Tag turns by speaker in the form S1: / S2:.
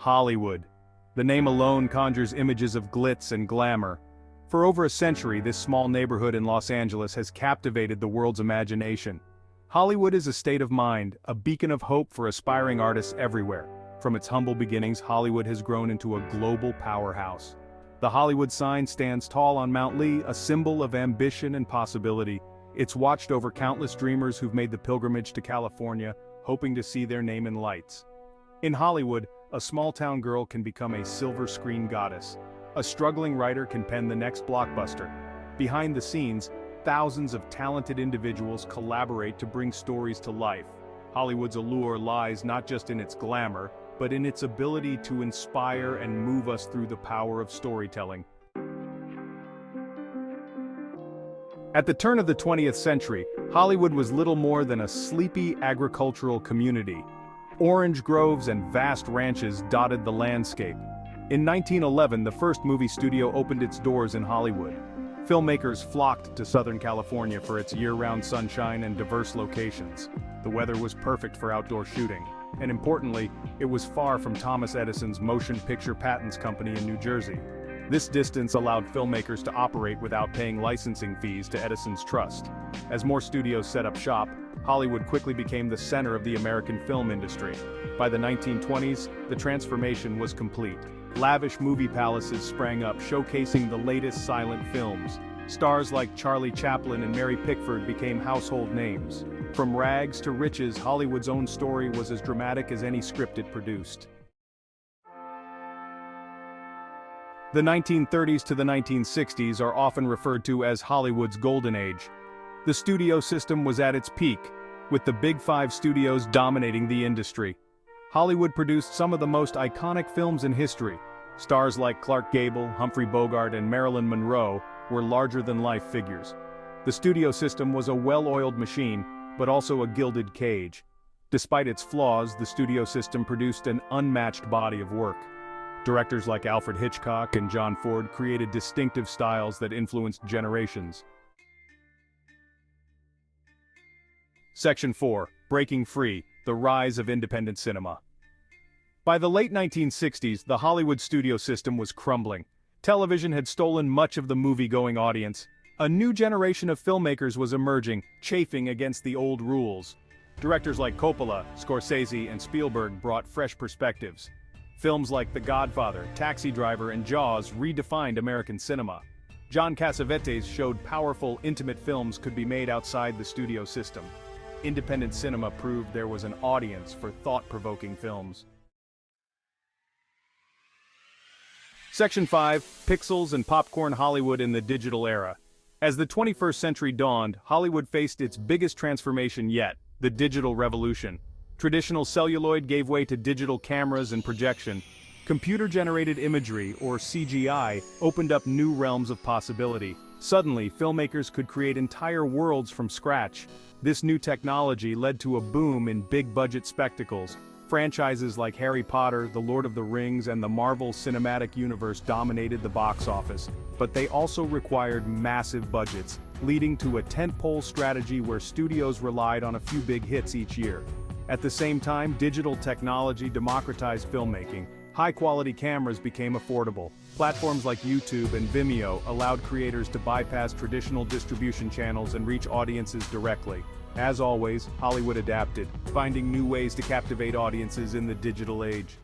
S1: Hollywood. The name alone conjures images of glitz and glamour. For over a century, this small neighborhood in Los Angeles has captivated the world's imagination. Hollywood is a state of mind, a beacon of hope for aspiring artists everywhere. From its humble beginnings, Hollywood has grown into a global powerhouse. The Hollywood sign stands tall on Mount Lee, a symbol of ambition and possibility. It's watched over countless dreamers who've made the pilgrimage to California, hoping to see their name in lights. In Hollywood, a small-town girl can become a silver screen goddess. A struggling writer can pen the next blockbuster. Behind the scenes, thousands of talented individuals collaborate to bring stories to life. Hollywood's allure lies not just in its glamour, but in its ability to inspire and move us through the power of storytelling. At the turn of the 20th century, Hollywood was little more than a sleepy agricultural community. Orange groves and vast ranches dotted the landscape. In 1911, the first movie studio opened its doors in Hollywood. Filmmakers flocked to Southern California for its year-round sunshine and diverse locations. The weather was perfect for outdoor shooting, and importantly, it was far from Thomas Edison's Motion Picture Patents Company in New Jersey. This distance allowed filmmakers to operate without paying licensing fees to Edison's trust. As more studios set up shop, Hollywood quickly became the center of the American film industry. By the 1920s, the transformation was complete. Lavish movie palaces sprang up, showcasing the latest silent films. Stars like Charlie Chaplin and Mary Pickford became household names. From rags to riches, Hollywood's own story was as dramatic as any script it produced. The 1930s to the 1960s are often referred to as Hollywood's golden age. The studio system was at its peak, with the Big Five studios dominating the industry. Hollywood produced some of the most iconic films in history. Stars like Clark Gable, Humphrey Bogart, and Marilyn Monroe were larger-than-life figures. The studio system was a well-oiled machine, but also a gilded cage. Despite its flaws, the studio system produced an unmatched body of work. Directors like Alfred Hitchcock and John Ford created distinctive styles that influenced generations. Section 4. Breaking Free: The Rise of Independent Cinema. By the late 1960s, the Hollywood studio system was crumbling. Television had stolen much of the movie-going audience. A new generation of filmmakers was emerging, chafing against the old rules. Directors like Coppola, Scorsese, and Spielberg brought fresh perspectives. Films like The Godfather, Taxi Driver, and Jaws redefined American cinema. John Cassavetes showed powerful, intimate films could be made outside the studio system. Independent cinema proved there was an audience for thought-provoking films. Section 5. Pixels and Popcorn Hollywood in the Digital Era. As the 21st century dawned, Hollywood faced its biggest transformation yet: the digital revolution. Traditional celluloid gave way to digital cameras and projection. Computer-generated imagery, or CGI, opened up new realms of possibility. Suddenly, filmmakers could create entire worlds from scratch. This new technology led to a boom in big-budget spectacles. Franchises like Harry Potter, The Lord of the Rings, and the Marvel Cinematic Universe dominated the box office, but they also required massive budgets, leading to a tentpole strategy where studios relied on a few big hits each year. At the same time, digital technology democratized filmmaking. High-quality cameras became affordable. Platforms like YouTube and Vimeo allowed creators to bypass traditional distribution channels and reach audiences directly. As always, Hollywood adapted, finding new ways to captivate audiences in the digital age.